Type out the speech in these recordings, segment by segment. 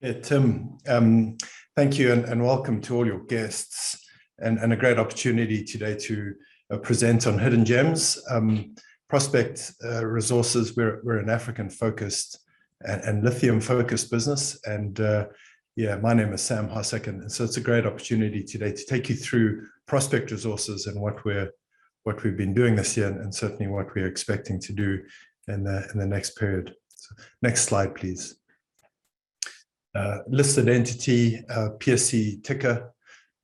Yeah, Tim, thank you and welcome to all your guests and a great opportunity today to present on hidden gems. Prospect Resources, we're an African-focused and lithium-focused business. And yeah, my name is Sam Hosack, and so it's a great opportunity today to take you through Prospect Resources and what we've been doing this year, and certainly what we're expecting to do in the next period. So, next slide, please. Listed entity, PSC ticker.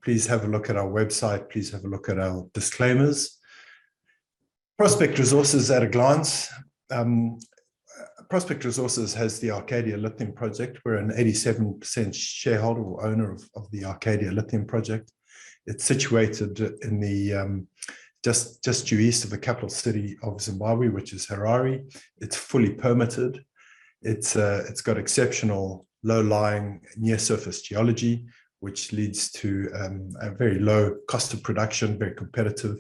Please have a look at our website. Please have a look at our disclaimers. Prospect Resources at a glance. Prospect Resources has the Arcadia Lithium project. We're an 87% shareholder or owner of the Arcadia Lithium project. It's situated in the just due east of the capital city of Zimbabwe, which is Harare. It's fully permitted. It's got exceptional low-lying near-surface geology, which leads to a very low cost of production, very competitive.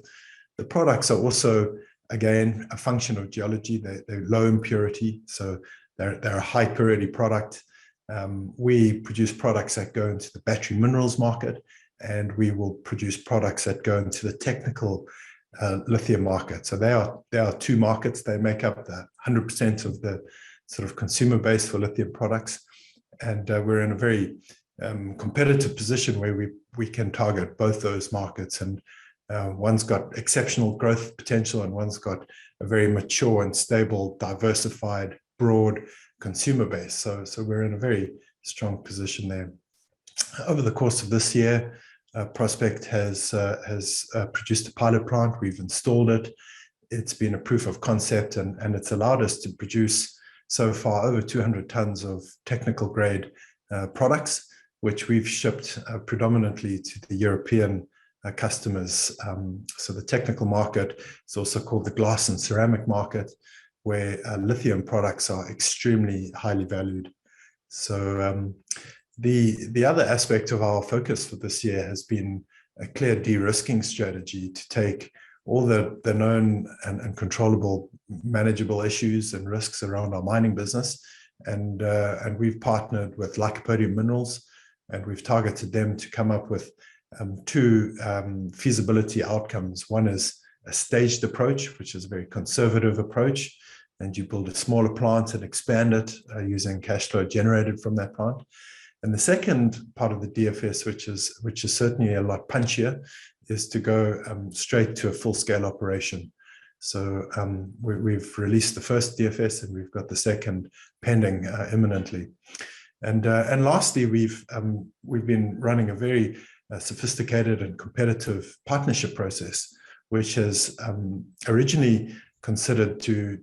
The products are also, again, a function of geology. They're low impurity, so they're a high purity product. We produce products that go into the battery minerals market, and we will produce products that go into the technical lithium market. So there are two markets. They make up the 100% of the sort of consumer base for lithium products. And we're in a very competitive position where we can target both those markets. And one's got exceptional growth potential, and one's got a very mature and stable, diversified, broad consumer base. So we're in a very strong position there. Over the course of this year, Prospect has produced a pilot plant. We've installed it. It's been a proof of concept, and it's allowed us to produce so far over 200 tons of technical grade products, which we've shipped predominantly to the European customers. So the technical market is also called the glass and ceramic market, where lithium products are extremely highly valued. So the other aspect of our focus for this year has been a clear de-risking strategy to take all the known and controllable manageable issues and risks around our mining business. And we've partnered with Lycopodium Minerals, and we've targeted them to come up with two feasibility outcomes. One is a staged approach, which is a very conservative approach, and you build a smaller plant and expand it using cash flow generated from that plant. And the second part of the DFS, which is certainly a lot punchier, is to go straight to a full-scale operation. So we've released the first DFS, and we've got the second pending imminently. And lastly, we've been running a very sophisticated and competitive partnership process, which has originally considered to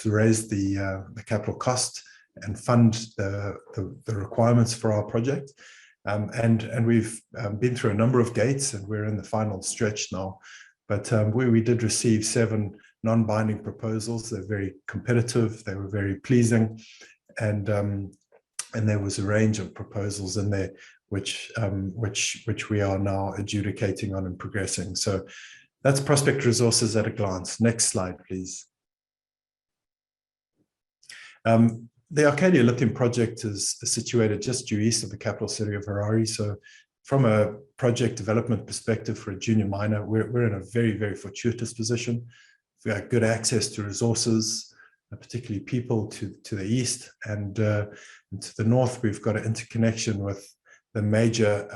raise the capital cost and fund the requirements for our project. And we've been through a number of gates, and we're in the final stretch now. But we did receive 7 non-binding proposals. They're very competitive. They were very pleasing. And there was a range of proposals in there, which we are now adjudicating on and progressing. So that's Prospect Resources at a glance. Next slide, please. The Arcadia Lithium project is situated just due east of the capital city of Harare. So from a project development perspective for a junior miner, we're in a very, very fortuitous position. We've got good access to resources, particularly people to the east, and to the north, we've got an interconnection with the major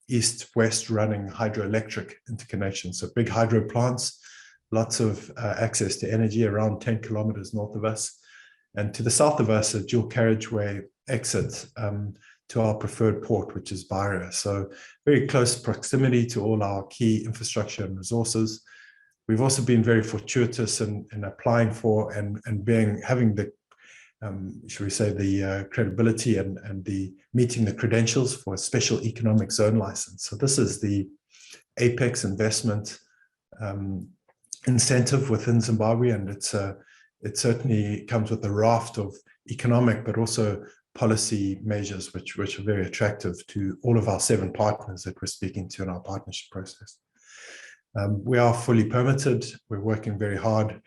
east-west running hydroelectric interconnection. So big hydro plants, lots of access to energy around 10 kilometers north of us. And to the south of us, a dual carriageway exit to our preferred port, which is Beira. So very close proximity to all our key infrastructure and resources. We've also been very fortuitous in applying for and having the, shall we say, the credibility and the meeting the credentials for a special economic zone license. So this is the apex investment incentive within Zimbabwe, and it certainly comes with a raft of economic but also policy measures which are very attractive to all of our 7 partners that we're speaking to in our partnership process. We are fully permitted. We're working very hard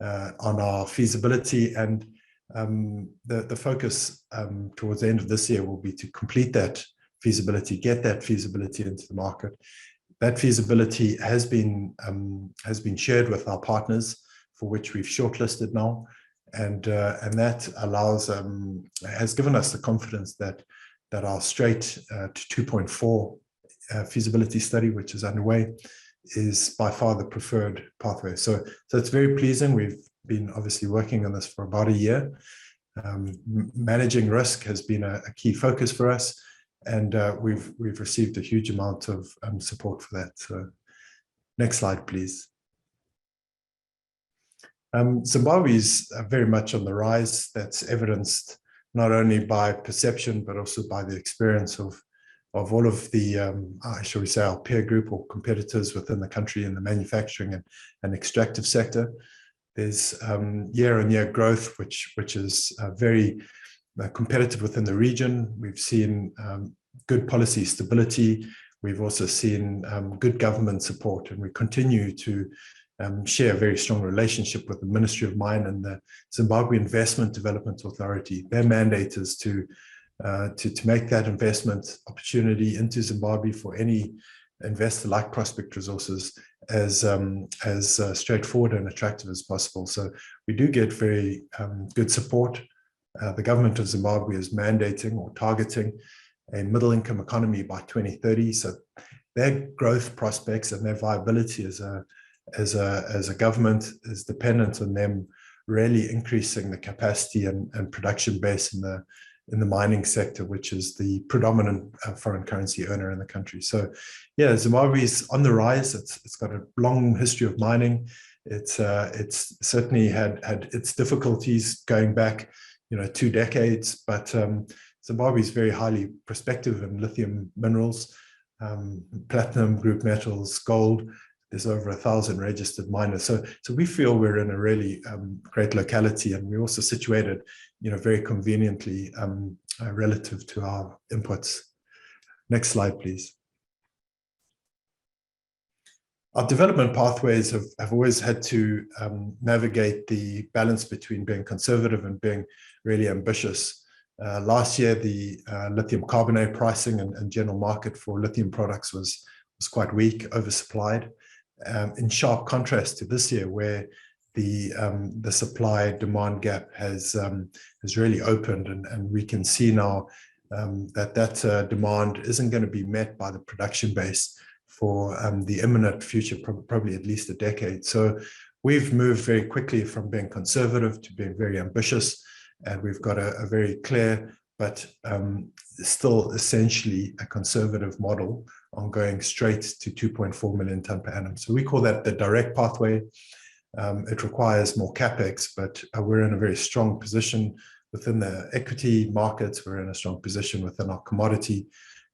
on our feasibility, and The focus towards the end of this year will be to complete that feasibility, get that feasibility into the market. That feasibility has been shared with our partners, for which we've shortlisted now, and that allows has given us the confidence that our straight to 2.4 feasibility study, which is underway, is by far the preferred pathway. So it's very pleasing. We've been obviously working on this for about a year. Managing risk has been a key focus for us, and we've received a huge amount of support for that. So next slide, please. Zimbabwe is very much on the rise. That's evidenced not only by perception, but also by the experience of all of the, shall we say, our peer group or competitors within the country in the manufacturing and extractive sector. There's year-on-year growth, which is very competitive within the region. We've seen good policy stability. We've also seen good government support, and we continue to share a very strong relationship with the Ministry of Mine and the Zimbabwe Investment Development Authority. Their mandate is to make that investment opportunity into Zimbabwe for any investor like Prospect Resources as straightforward and attractive as possible. So we do get very good support. The government of Zimbabwe is mandating or targeting a middle-income economy by 2030. So their growth prospects and their viability as a government is dependent on them really increasing the capacity and production base in the mining sector, which is the predominant foreign currency earner in the country. So yeah, Zimbabwe is on the rise. It's got a long history of mining. It's certainly had its difficulties going back 2 decades, but Zimbabwe is very highly prospective in lithium minerals, platinum, group metals, gold. There's over 1,000 registered miners. So we feel we're in a really great locality, and we're also situated, very conveniently relative to our inputs. Next slide, please. Our development pathways have always had to navigate the balance between being conservative and being really ambitious. Last year, the lithium carbonate pricing and general market for lithium products was quite weak, oversupplied. In sharp contrast to this year, where the supply-demand gap has really opened, and we can see now that demand isn't going to be met by the production base for the imminent future, probably at least a decade. So we've moved very quickly from being conservative to being very ambitious, and we've got a very clear but still essentially a conservative model on going straight to 2.4 million tonne per annum. So we call that the direct pathway. It requires more capex, but we're in a very strong position within the equity markets. We're in a strong position within our commodity,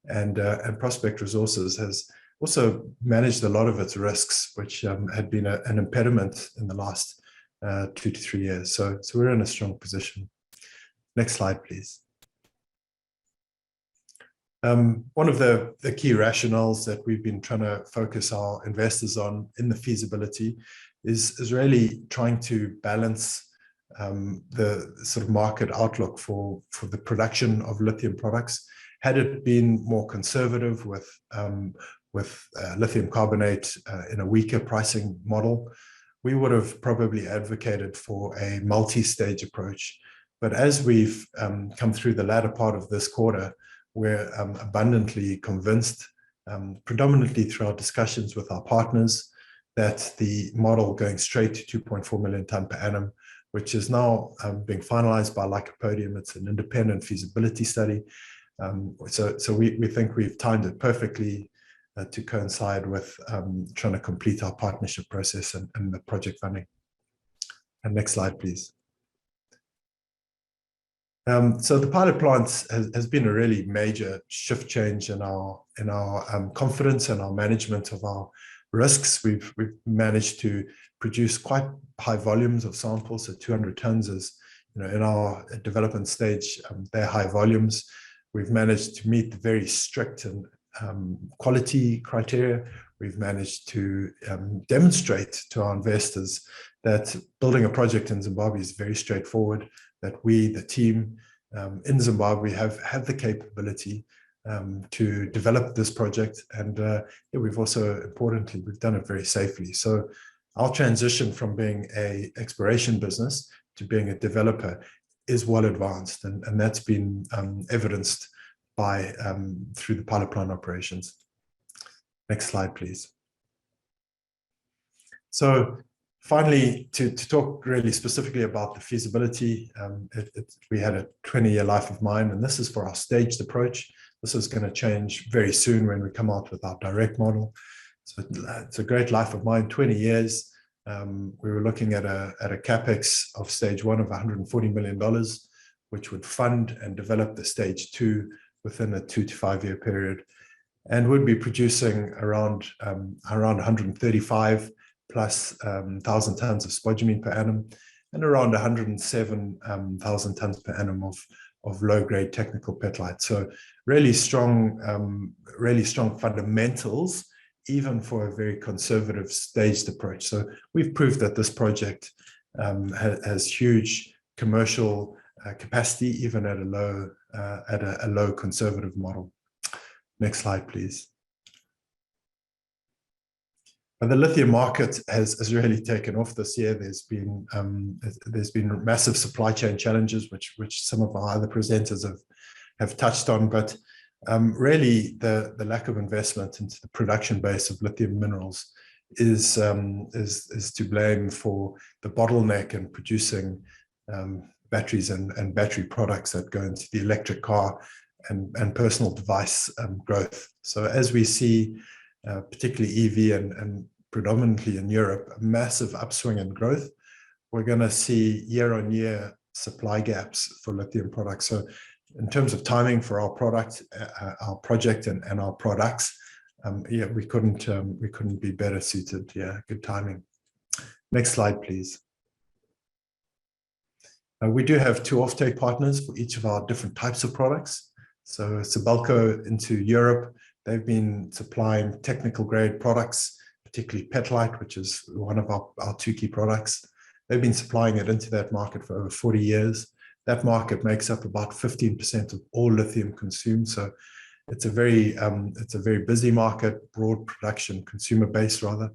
and Prospect Resources has also managed a lot of its risks, which had been an impediment in the last 2 to 3 years. So we're in a strong position. Next slide, please. One of the key rationales that we've been trying to focus our investors on in the feasibility is really trying to balance the sort of market outlook for the production of lithium products. Had it been more conservative with lithium carbonate in a weaker pricing model, we would have probably advocated for a multi-stage approach. But as we've come through the latter part of this quarter, we're abundantly convinced, predominantly through our discussions with our partners, that the model going straight to 2.4 million tonne per annum, which is now being finalized by Lycopodium, it's an independent feasibility study. So we think we've timed it perfectly to coincide with trying to complete our partnership process and the project funding. And next slide, please. So the pilot plant has been a really major shift change in our confidence and our management of our risks. We've managed to produce quite high volumes of samples, so 200 tons is, in our development stage, they're high volumes. We've managed to meet the very strict and quality criteria. We've managed to demonstrate to our investors that building a project in Zimbabwe is very straightforward, that we, the team in Zimbabwe, have the capability to develop this project. And we've also, importantly, we've done it very safely. So our transition from being an exploration business to being a developer is well advanced, and that's been evidenced by through the pilot plant operations. Next slide, please. So finally, to talk really specifically about the feasibility, we had a 20-year life of mine, and this is for our staged approach. This is going to change very soon when we come out with our direct model. So it's a great life of mine, 20 years. We were looking at a capex of stage 1 of $140 million, which would fund and develop the stage 2 within a 2 to 5 year period, and would be producing around 135 plus 1,000 tons of spodumene per annum, and around 107,000 tons per annum of low-grade technical petlite. So really strong fundamentals, even for a very conservative staged approach. So we've proved that this project has huge commercial capacity, even at a low conservative model. Next slide, please. But the lithium market has really taken off this year. There's been massive supply chain challenges, which some of our other presenters have touched on. But really, the lack of investment into the production base of lithium minerals is to blame for the bottleneck in producing batteries and battery products that go into the electric car and personal device growth. So as we see, particularly EV and predominantly in Europe, a massive upswing in growth, we're going to see year-on-year supply gaps for lithium products. So in terms of timing for our product, our project and our products, we couldn't be better suited. Yeah, good timing. Next slide, please. We do have 2 offtake partners for each of our different types of products. So Sibelco into Europe, they've been supplying technical grade products, particularly Petlite, which is one of our 2 key products. They've been supplying it into that market for over 40 years. That market makes up about 15% of all lithium consumed. So it's a very busy market, broad production, consumer base rather.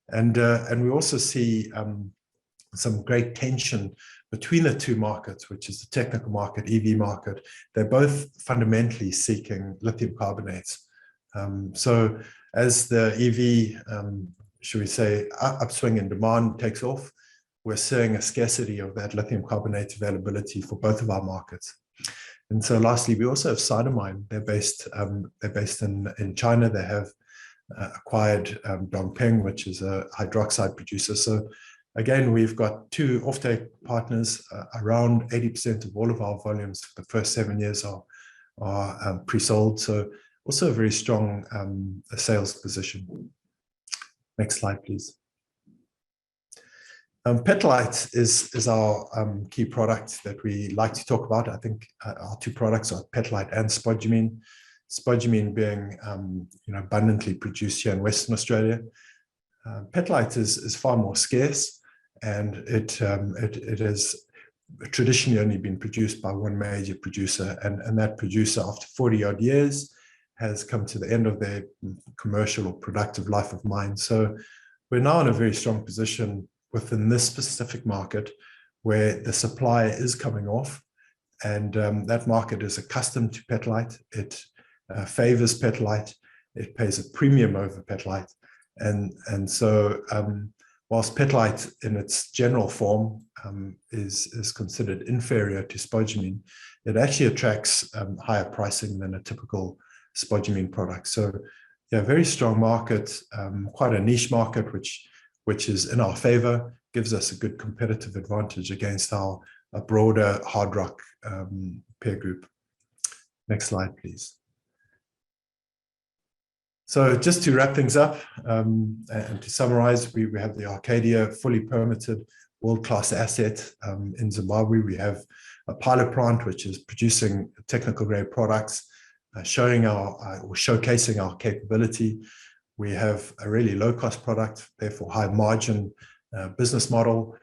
And we also see some great tension between the 2 markets, which is the technical market, EV market. They're both fundamentally seeking lithium carbonates. So as the EV, should we say, upswing in demand takes off, we're seeing a scarcity of that lithium carbonate availability for both of our markets. And so lastly, we also have Sinomine. They're based in China. They have acquired Dongpeng, which is a hydroxide producer. So again, we've got 2 offtake partners. Around 80% of all of our volumes for the first 7 years are pre-sold. So also a very strong sales position. Next slide, please. Petlite is our key product that we like to talk about. I think our 2 products are Petlite and spodumene. Spodumene being abundantly produced here in Western Australia. Petlite is far more scarce, and it has traditionally only been produced by one major producer, and that producer, after 40 odd years, has come to the end of their commercial or productive life of mine. So we're now in a very strong position within this specific market where the supply is coming off, and that market is accustomed to Petlite. It favors Petlite. It pays a premium over Petlite. And so whilst Petlite in its general form is considered inferior to spodumene, it actually attracts higher pricing than a typical spodumene product. So yeah, very strong market, quite a niche market, which is in our favor, gives us a good competitive advantage against our broader hard rock peer group. Next slide, please. So just to wrap things up and to summarize, we have the Arcadia fully permitted world-class asset in Zimbabwe. We have a pilot plant which is producing technical grade products. showing or showcasing our capability. We have a really low-cost product, therefore high margin business model,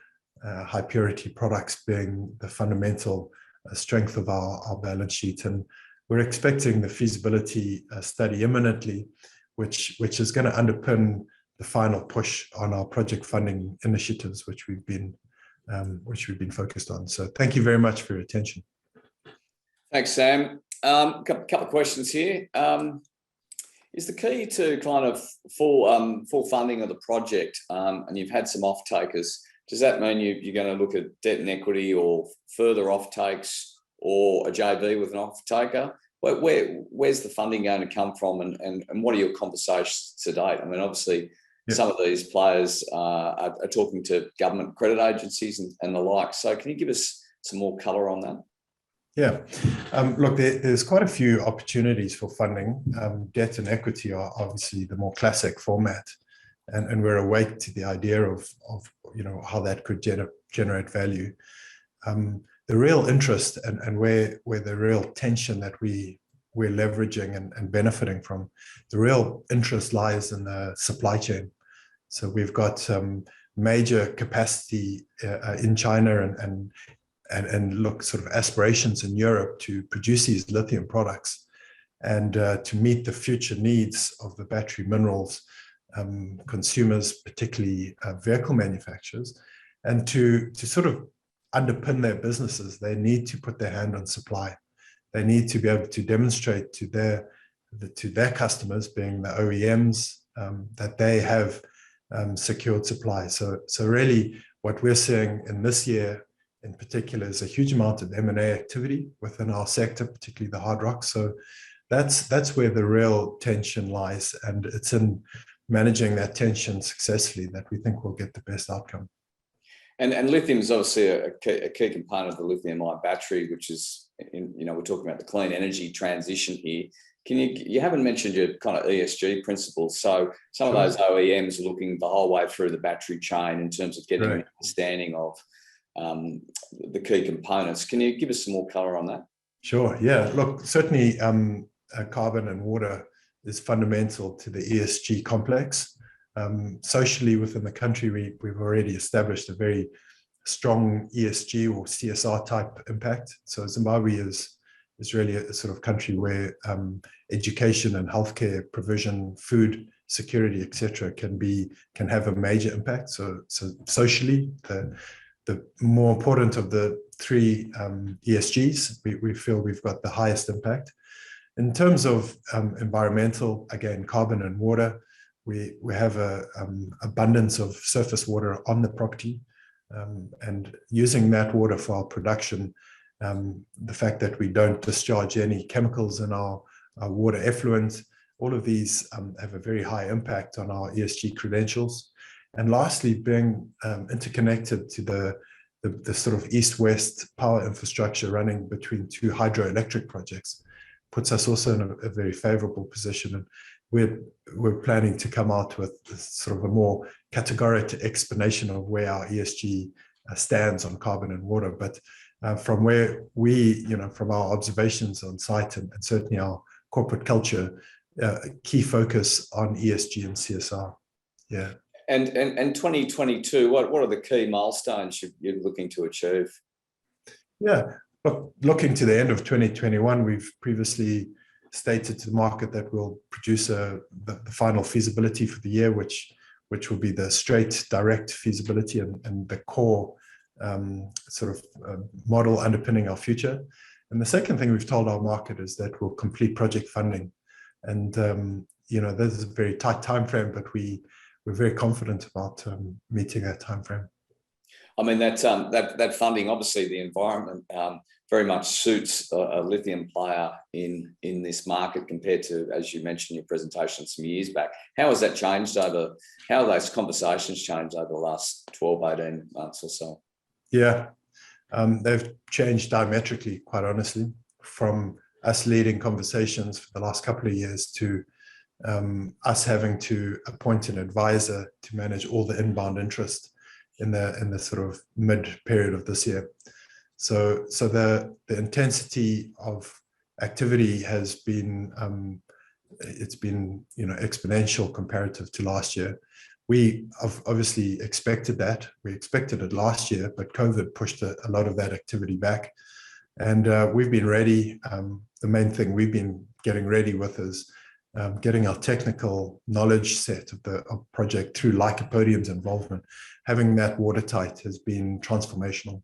high purity products being the fundamental strength of our balance sheet. And we're expecting the feasibility study imminently, which is going to underpin the final push on our project funding initiatives, which we've been focused on. So thank you very much for your attention. Thanks, Sam. Couple of questions here. Is the key to kind of full funding of the project, and you've had some off-takers, does that mean you're going to look at debt and equity or further off-takes or a JV with an off-taker? Where's the funding going to come from, and what are your conversations to date? I mean, obviously, some of these players are talking to government credit agencies and the like. So can you give us some more colour on that? Yeah, look, there's quite a few opportunities for funding. Debt and equity are obviously the more classic format, and we're awake to the idea of how that could generate value. The real interest and where the real tension that we're leveraging and benefiting from, the real interest lies in the supply chain. So we've got major capacity in China and look sort of aspirations in Europe to produce these lithium products and to meet the future needs of the battery minerals consumers, particularly vehicle manufacturers, and to sort of underpin their businesses. They need to put their hand on supply. They need to be able to demonstrate to their customers, being the OEMs, that they have secured supply. So really what we're seeing in this year in particular is a huge amount of M&A activity within our sector, particularly the hard rock. So that's where the real tension lies, and it's in managing that tension successfully that we think will get the best outcome. And lithium is obviously a key component of the lithium-ion battery, which is, we're talking about the clean energy transition here. You haven't mentioned your kind of ESG principles. So some of those OEMs are looking the whole way through the battery chain in terms of getting an understanding of the key components. Can you give us some more color on that? Sure. Yeah. Look, certainly carbon and water is fundamental to the ESG complex. Socially within the country, we've already established a very strong ESG or CSR type impact. So Zimbabwe is really a sort of country where education and healthcare provision, food security, etc., can have a major impact. So socially, the more important of the three ESGs, we feel we've got the highest impact. In terms of environmental, again, carbon and water, we have an abundance of surface water on the property, and using that water for our production, the fact that we don't discharge any chemicals in our water effluent, all of these have a very high impact on our ESG credentials. And lastly, being interconnected to the sort of east-west power infrastructure running between two hydroelectric projects puts us also in a very favorable position. And we're planning to come out with sort of a more categorical explanation of where our ESG stands on carbon and water. But from where from our observations on site and certainly our corporate culture, key focus on ESG and CSR. Yeah. And 2022, what are the key milestones you're looking to achieve? Yeah, looking to the end of 2021, we've previously stated to the market that we'll produce the final feasibility for the year, which will be the straight direct feasibility and the core sort of model underpinning our future. And the second thing we've told our market is that we'll complete project funding. And this is a very tight time frame, but we're very confident about meeting that time frame. I mean, that funding, obviously the environment very much suits a lithium player in this market compared to, as you mentioned in your presentation some years back. How has that changed how have those conversations changed over the last 12, 18 months or so? Yeah, they've changed diametrically, quite honestly, from us leading conversations for the last couple of years to us having to appoint an advisor to manage all the inbound interest in the sort of mid period of this year. So the intensity of activity has been exponential comparative to last year. We have obviously expected that. We expected it last year, but COVID pushed a lot of that activity back. And we've been ready. The main thing we've been getting ready with is getting our technical knowledge set of the project through Lycopodium's involvement. Having that watertight has been transformational.